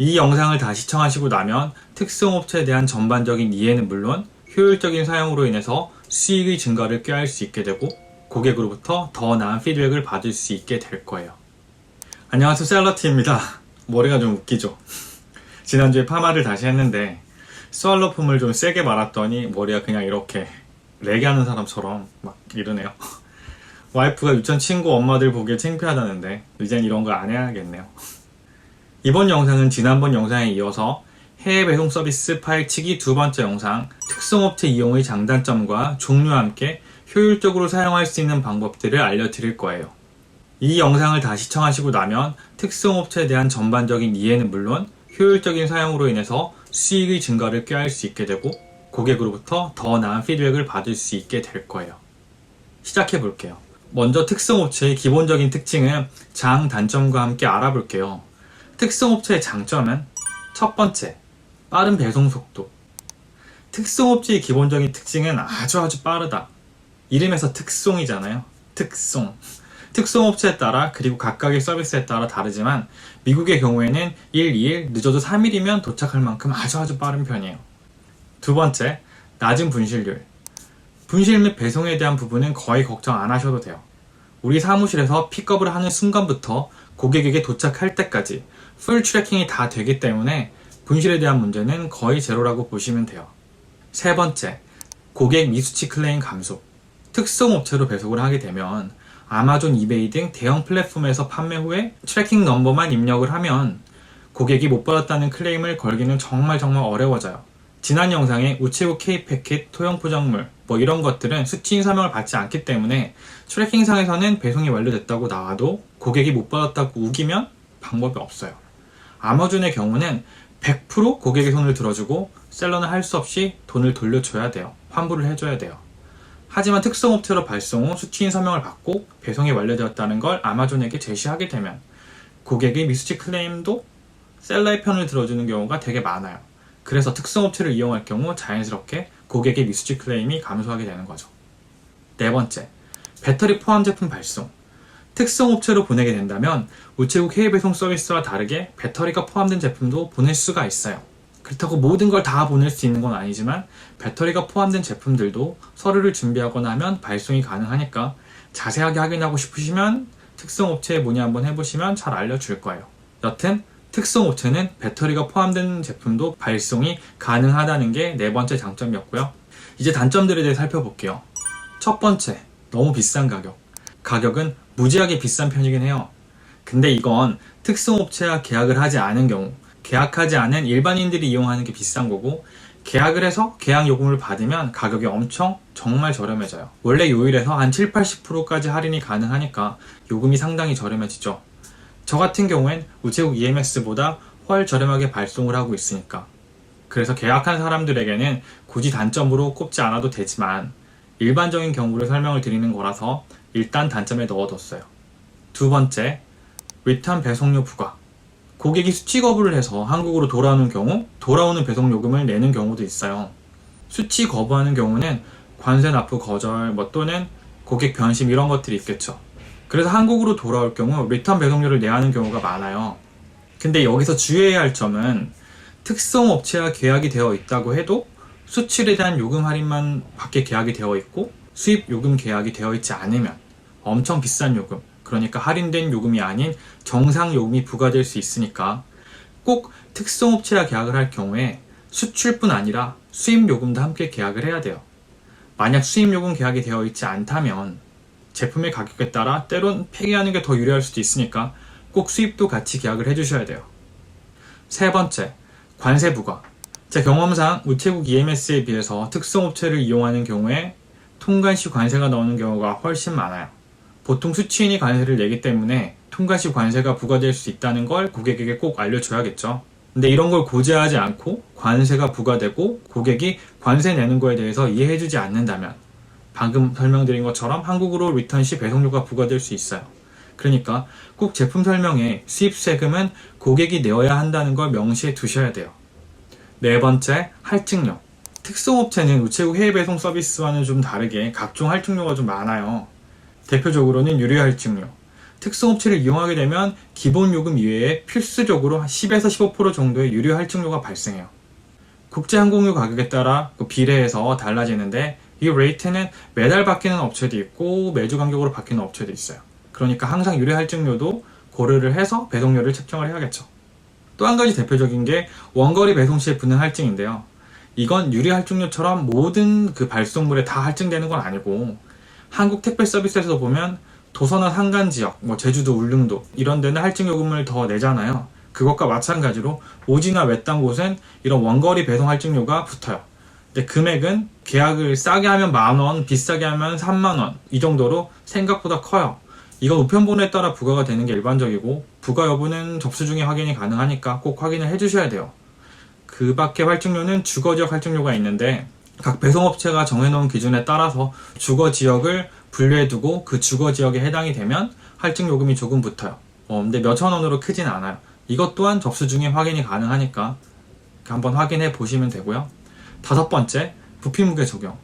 이 영상을 다 시청하시고 나면 특성업체에 대한 전반적인 이해는 물론 효율적인 사용으로 인해서 수익의 증가를 꾀할 수 있게 되고 고객으로부터 더 나은 피드백을 받을 수 있게 될 거예요. 안녕하세요, 셀러티입니다. 머리가 좀 웃기죠? 지난주에 파마를 다시 했는데 스왈로폼을 좀 세게 말았더니 머리가 그냥 이렇게 레게하는 사람처럼 막 이러네요. 와이프가 유치원 친구 엄마들 보기에 창피하다는데 이젠 이런 거 안 해야겠네요. 이번 영상은 지난번 영상에 이어서 해외 배송 서비스 파일치기 두 번째 영상, 특성업체 이용의 장단점과 종류와 함께 효율적으로 사용할 수 있는 방법들을 알려드릴 거예요. 이 영상을 다 시청하시고 나면 특성업체에 대한 전반적인 이해는 물론 효율적인 사용으로 인해서 수익의 증가를 꾀할 수 있게 되고 고객으로부터 더 나은 피드백을 받을 수 있게 될 거예요. 시작해 볼게요. 먼저 특성업체의 기본적인 특징은 장단점과 함께 알아볼게요. 특성업체의 장점은 첫 번째, 빠른 배송 속도. 특성업체의 기본적인 특징은 아주 빠르다. 이름에서 특송이잖아요. 특송. 특성업체에 따라 그리고 각각의 서비스에 따라 다르지만 미국의 경우에는 1, 2일, 늦어도 3일이면 도착할 만큼 아주 빠른 편이에요. 두 번째, 낮은 분실률. 분실 및 배송에 대한 부분은 거의 걱정 안 하셔도 돼요. 우리 사무실에서 픽업을 하는 순간부터 고객에게 도착할 때까지 풀 트래킹이 다 되기 때문에 분실에 대한 문제는 거의 제로라고 보시면 돼요. 세 번째, 고객 미수치 클레임 감소. 특성업체로 배송을 하게 되면 아마존, 이베이 등 대형 플랫폼에서 판매 후에 트래킹 넘버만 입력을 하면 고객이 못 받았다는 클레임을 걸기는 정말 어려워져요. 지난 영상에 우체국 K패킷, 토형 포장물 이런 것들은 수치인 설명을 받지 않기 때문에 트래킹상에서는 배송이 완료됐다고 나와도 고객이 못 받았다고 우기면 방법이 없어요. 아마존의 경우는 100% 고객의 손을 들어주고 셀러는 할 수 없이 돈을 돌려줘야 돼요. 환불을 해줘야 돼요. 하지만 특성업체로 발송 후 수치인 서명을 받고 배송이 완료되었다는 걸 아마존에게 제시하게 되면 고객의 미수치 클레임도 셀러의 편을 들어주는 경우가 되게 많아요. 그래서 특성업체를 이용할 경우 자연스럽게 고객의 미수치 클레임이 감소하게 되는 거죠. 네 번째, 배터리 포함 제품 발송. 특성업체로 보내게 된다면 우체국 해외 배송 서비스와 다르게 배터리가 포함된 제품도 보낼 수가 있어요. 그렇다고 모든 걸 다 보낼 수 있는 건 아니지만 배터리가 포함된 제품들도 서류를 준비하거나 하면 발송이 가능하니까 자세하게 확인하고 싶으시면 특성업체에 문의 한번 해보시면 잘 알려줄 거예요. 여튼 특성업체는 배터리가 포함된 제품도 발송이 가능하다는 게 네 번째 장점이었고요. 이제 단점들에 대해 살펴볼게요. 첫 번째, 너무 비싼 가격. 가격은 무지하게 비싼 편이긴 해요. 근데 이건 특성업체와 계약을 하지 않은 경우, 계약하지 않은 일반인들이 이용하는 게 비싼 거고, 계약을 해서 계약 요금을 받으면 가격이 정말 저렴해져요. 원래 요일에서 한 7, 80%까지 할인이 가능하니까 요금이 상당히 저렴해지죠. 저 같은 경우엔 우체국 EMS보다 훨 저렴하게 발송을 하고 있으니까. 그래서 계약한 사람들에게는 굳이 단점으로 꼽지 않아도 되지만 일반적인 경우를 설명을 드리는 거라서 일단 단점에 넣어뒀어요. 두 번째, 리턴 배송료 부과. 고객이 수치 거부를 해서 한국으로 돌아오는 경우 돌아오는 배송 요금을 내는 경우도 있어요. 수치 거부하는 경우는 관세 납부 거절 또는 고객 변심 이런 것들이 있겠죠. 그래서 한국으로 돌아올 경우 리턴 배송료를 내야 하는 경우가 많아요. 근데 여기서 주의해야 할 점은 특성업체와 계약이 되어 있다고 해도 수출에 대한 요금 할인만 받게 계약이 되어 있고 수입 요금 계약이 되어 있지 않으면 엄청 비싼 요금, 그러니까 할인된 요금이 아닌 정상 요금이 부과될 수 있으니까 꼭 특성업체와 계약을 할 경우에 수출뿐 아니라 수입 요금도 함께 계약을 해야 돼요. 만약 수입 요금 계약이 되어 있지 않다면 제품의 가격에 따라 때론 폐기하는 게 더 유리할 수도 있으니까 꼭 수입도 같이 계약을 해주셔야 돼요. 세 번째, 관세 부과. 제 경험상 우체국 EMS에 비해서 특성업체를 이용하는 경우에 통관시 관세가 나오는 경우가 훨씬 많아요. 보통 수취인이 관세를 내기 때문에 통관시 관세가 부과될 수 있다는 걸 고객에게 꼭 알려줘야겠죠. 근데 이런 걸 고지하지 않고 관세가 부과되고 고객이 관세 내는 거에 대해서 이해해주지 않는다면 방금 설명드린 것처럼 한국으로 리턴 시 배송료가 부과될 수 있어요. 그러니까 꼭 제품 설명에 수입 세금은 고객이 내어야 한다는 걸 명시해 두셔야 돼요. 네 번째, 할증료. 특성업체는 우체국 해외 배송 서비스와는 좀 다르게 각종 할증료가 좀 많아요. 대표적으로는 유료 할증료, 특성업체를 이용하게 되면 기본 요금 이외에 필수적으로 10에서 15% 정도의 유류 할증료가 발생해요. 국제항공료 가격에 따라 비례해서 달라지는데 이 레이트는 매달 바뀌는 업체도 있고 매주 간격으로 바뀌는 업체도 있어요. 그러니까 항상 유류 할증료도 고려를 해서 배송료를 책정을 해야겠죠. 또 한 가지 대표적인 게 원거리 배송 시에 붙는 할증인데요. 이건 유류 할증료처럼 모든 그 발송물에 다 할증되는 건 아니고 한국 택배 서비스에서 보면 도서나 산간지역, 제주도, 울릉도 이런 데는 할증요금을 더 내잖아요. 그것과 마찬가지로 오지나 외딴 곳은 이런 원거리 배송 할증료가 붙어요. 근데 금액은 계약을 싸게 하면 10,000원, 비싸게 하면 30,000원 이 정도로 생각보다 커요. 이건 우편번호에 따라 부과가 되는 게 일반적이고 부과 여부는 접수 중에 확인이 가능하니까 꼭 확인을 해주셔야 돼요. 그 밖에 할증료는 주거지역 할증료가 있는데 각 배송업체가 정해놓은 기준에 따라서 주거지역을 분류해두고 그 주거지역에 해당이 되면 할증요금이 조금 붙어요. 근데 몇천 원으로 크진 않아요. 이것 또한 접수 중에 확인이 가능하니까 한번 확인해 보시면 되고요. 5번째, 부피무게 적용.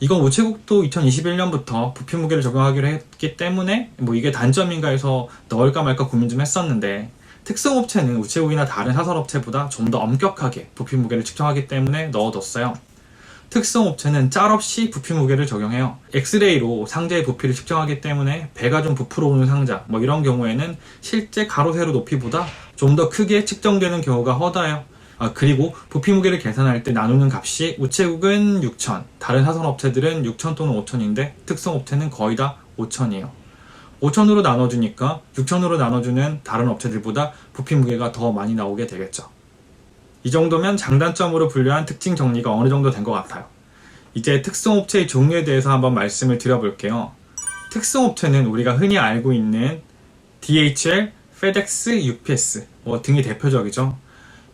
이건 우체국도 2021년부터 부피무게를 적용하기로 했기 때문에 이게 단점인가 해서 넣을까 말까 고민 좀 했었는데 특성업체는 우체국이나 다른 사설업체보다 좀 더 엄격하게 부피무게를 측정하기 때문에 넣어뒀어요. 특성업체는 짤 없이 부피무게를 적용해요. 엑스레이로 상자의 부피를 측정하기 때문에 배가 좀 부풀어 오는 상자 이런 경우에는 실제 가로 세로 높이보다 좀 더 크게 측정되는 경우가 허다해요. 그리고 부피무게를 계산할 때 나누는 값이 우체국은 6,000, 다른 사설업체들은 6,000 또는 5,000인데 특성업체는 거의 다 5,000이에요. 5,000으로 나눠주니까 6,000으로 나눠주는 다른 업체들보다 부피무게가 더 많이 나오게 되겠죠. 이 정도면 장단점으로 분류한 특징 정리가 어느 정도 된 것 같아요. 이제 특성업체의 종류에 대해서 한번 말씀을 드려볼게요. 특성업체는 우리가 흔히 알고 있는 DHL, FedEx, UPS 등이 대표적이죠.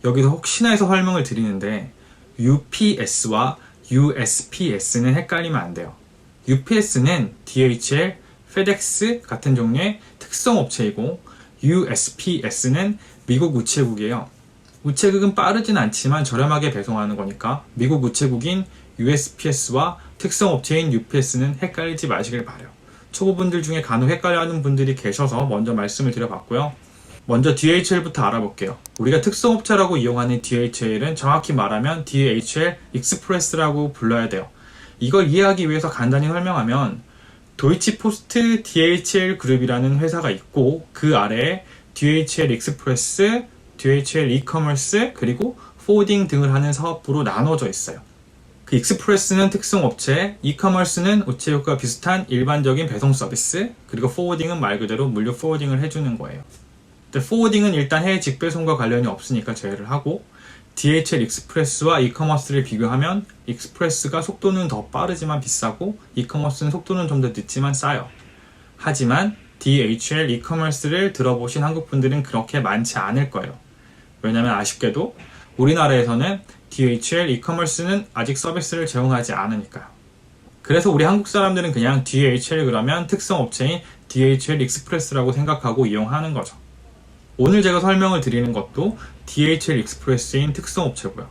여기서 혹시나 해서 설명을 드리는데 UPS와 USPS는 헷갈리면 안 돼요. UPS는 DHL, FedEx 같은 종류의 특성업체이고 USPS는 미국 우체국이에요. 우체국은 빠르진 않지만 저렴하게 배송하는 거니까 미국 우체국인 USPS와 특성업체인 UPS는 헷갈리지 마시길 바라요. 초보분들 중에 간혹 헷갈려하는 분들이 계셔서 먼저 말씀을 드려봤고요. 먼저 DHL부터 알아볼게요. 우리가 특성업체라고 이용하는 DHL은 정확히 말하면 DHL 익스프레스라고 불러야 돼요. 이걸 이해하기 위해서 간단히 설명하면 도이치포스트 DHL 그룹이라는 회사가 있고 그 아래에 DHL 익스프레스, DHL 이커머스, 그리고 포워딩 등을 하는 사업부로 나눠져 있어요. 그 익스프레스는 특성업체, 이커머스는 우체국과 비슷한 일반적인 배송 서비스, 그리고 포워딩은 말 그대로 물류 포워딩을 해주는 거예요. 근데 포워딩은 일단 해외 직배송과 관련이 없으니까 제외를 하고 DHL 익스프레스와 이커머스를 비교하면 익스프레스가 속도는 더 빠르지만 비싸고 이커머스는 속도는 좀 더 늦지만 싸요. 하지만 DHL 이커머스를 들어보신 한국분들은 그렇게 많지 않을 거예요. 왜냐면 아쉽게도 우리나라에서는 DHL 이커머스는 아직 서비스를 제공하지 않으니까요. 그래서 우리 한국 사람들은 그냥 DHL 그러면 특성업체인 DHL 익스프레스라고 생각하고 이용하는 거죠. 오늘 제가 설명을 드리는 것도 DHL 익스프레스인 특성업체고요.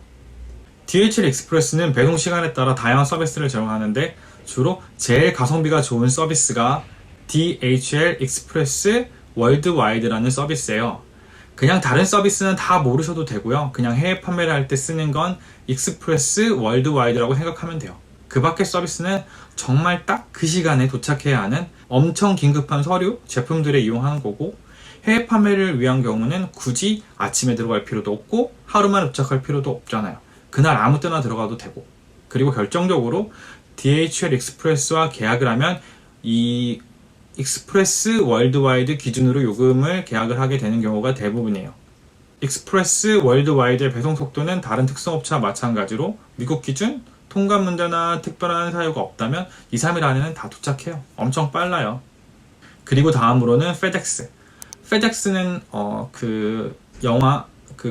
DHL 익스프레스는 배송 시간에 따라 다양한 서비스를 제공하는데 주로 제일 가성비가 좋은 서비스가 DHL 익스프레스 월드와이드라는 서비스예요. 그냥 다른 서비스는 다 모르셔도 되고요. 그냥 해외 판매를 할 때 쓰는 건 익스프레스 월드와이드라고 생각하면 돼요. 그 밖의 서비스는 정말 딱 그 시간에 도착해야 하는 엄청 긴급한 서류, 제품들을 이용하는 거고 해외 판매를 위한 경우는 굳이 아침에 들어갈 필요도 없고 하루만 도착할 필요도 없잖아요. 그날 아무 때나 들어가도 되고 그리고 결정적으로 DHL 익스프레스와 계약을 하면 이 익스프레스 월드와이드 기준으로 요금을 계약을 하게 되는 경우가 대부분이에요. 익스프레스 월드와이드의 배송 속도는 다른 특성업체와 마찬가지로 미국 기준 통관 문제나 특별한 사유가 없다면 2, 3일 안에는 다 도착해요. 엄청 빨라요. 그리고 다음으로는 FedEx. FedEx는 그 영화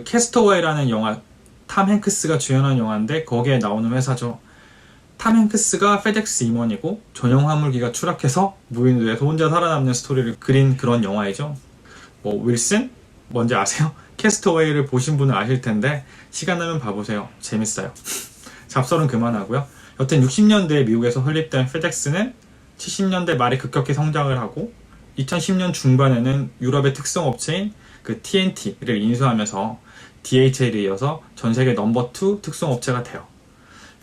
캐스터웨이라는 영화 탐 행크스가 주연한 영화인데 거기에 나오는 회사죠. 탐 행크스가 페덱스 임원이고 전용 화물기가 추락해서 무인도에서 혼자 살아남는 스토리를 그린 그런 영화이죠. 윌슨? 뭔지 아세요? 캐스터웨이를 보신 분은 아실 텐데 시간 나면 봐보세요. 재밌어요. 잡설은 그만하고요. 여튼 60년대에 미국에서 설립된 페덱스는 70년대 말에 급격히 성장을 하고 2010년 중반에는 유럽의 특성 업체인 그 TNT를 인수하면서 DHL에 이어서 전 세계 넘버 2 특성 업체가 돼요.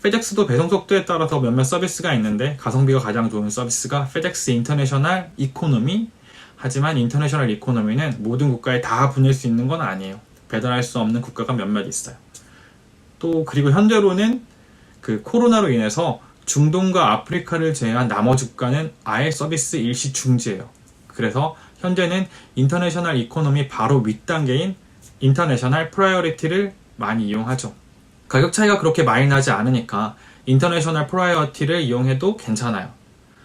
페덱스도 배송 속도에 따라서 몇몇 서비스가 있는데 가성비가 가장 좋은 서비스가 페덱스 인터내셔널 이코노미. 하지만 인터내셔널 이코노미는 모든 국가에 다 보낼 수 있는 건 아니에요. 배달할 수 없는 국가가 몇몇 있어요. 또 그리고 현재로는 그 코로나로 인해서 중동과 아프리카를 제외한 나머지 국가는 아예 서비스 일시 중지예요. 그래서 현재는 인터내셔널 이코노미 바로 윗단계인 인터내셔널 프라이어리티를 많이 이용하죠. 가격 차이가 그렇게 많이 나지 않으니까 인터내셔널 프라이어리티를 이용해도 괜찮아요.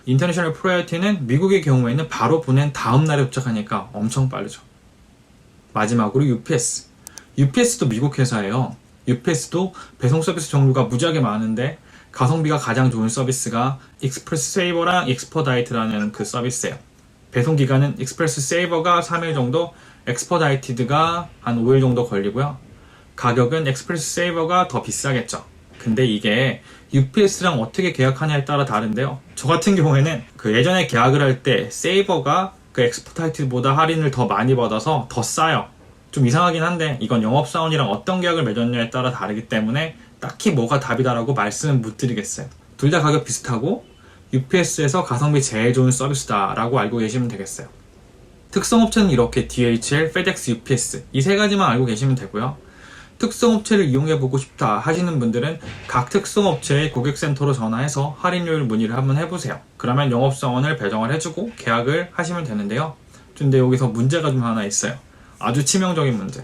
인터내셔널 프라이어리티는 미국의 경우에는 바로 보낸 다음 날에 도착하니까 엄청 빠르죠. 마지막으로 UPS. UPS도 미국 회사예요. UPS도 배송 서비스 종류가 무지하게 많은데 가성비가 가장 좋은 서비스가 익스프레스 세이버랑 익스퍼다이트라는 그 서비스예요. 배송 기간은 익스프레스 세이버가 3일 정도, 익스퍼다이티드가 한 5일 정도 걸리고요. 가격은 익스프레스 세이버가 더 비싸겠죠. 근데 이게 UPS랑 어떻게 계약하냐에 따라 다른데요. 저 같은 경우에는 그 예전에 계약을 할 때 세이버가 그 익스퍼다이티드보다 할인을 더 많이 받아서 더 싸요. 좀 이상하긴 한데 이건 영업사원이랑 어떤 계약을 맺었냐에 따라 다르기 때문에 딱히 뭐가 답이다라고 말씀은 못 드리겠어요. 둘 다 가격 비슷하고 UPS에서 가성비 제일 좋은 서비스다라고 알고 계시면 되겠어요. 특성업체는 이렇게 DHL, FedEx, UPS 이 세 가지만 알고 계시면 되고요. 특성업체를 이용해보고 싶다 하시는 분들은 각 특성업체의 고객센터로 전화해서 할인율 문의를 한번 해보세요. 그러면 영업사원을 배정을 해주고 계약을 하시면 되는데요. 근데 여기서 문제가 좀 하나 있어요. 아주 치명적인 문제.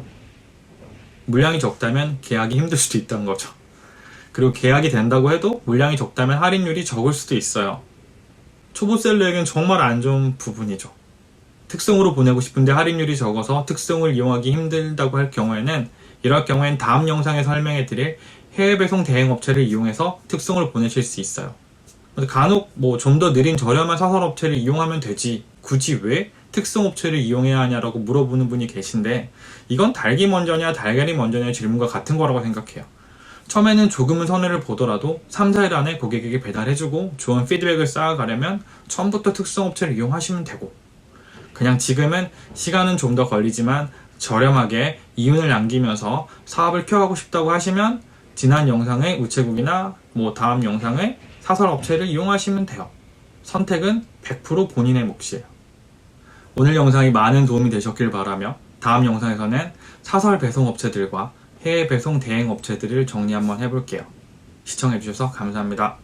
물량이 적다면 계약이 힘들 수도 있다는 거죠. 그리고 계약이 된다고 해도 물량이 적다면 할인율이 적을 수도 있어요. 초보셀러에겐 정말 안 좋은 부분이죠. 특성으로 보내고 싶은데 할인율이 적어서 특성을 이용하기 힘들다고 할 경우에는 이럴 경우엔 다음 영상에 설명해 드릴 해외 배송 대행 업체를 이용해서 특성을 보내실 수 있어요. 간혹 좀 더 느린 저렴한 사설 업체를 이용하면 되지 굳이 왜 특성 업체를 이용해야 하냐라고 물어보는 분이 계신데 이건 닭이 먼저냐 달걀이 먼저냐의 질문과 같은 거라고 생각해요. 처음에는 조금은 손해를 보더라도 3, 4일 안에 고객에게 배달해주고 좋은 피드백을 쌓아가려면 처음부터 특성 업체를 이용하시면 되고 그냥 지금은 시간은 좀 더 걸리지만 저렴하게 이윤을 남기면서 사업을 키워가고 싶다고 하시면 지난 영상의 우체국이나 다음 영상의 사설 업체를 이용하시면 돼요. 선택은 100% 본인의 몫이에요. 오늘 영상이 많은 도움이 되셨길 바라며 다음 영상에서는 사설 배송 업체들과 해외 배송 대행 업체들을 정리 한번 해볼게요. 시청해주셔서 감사합니다.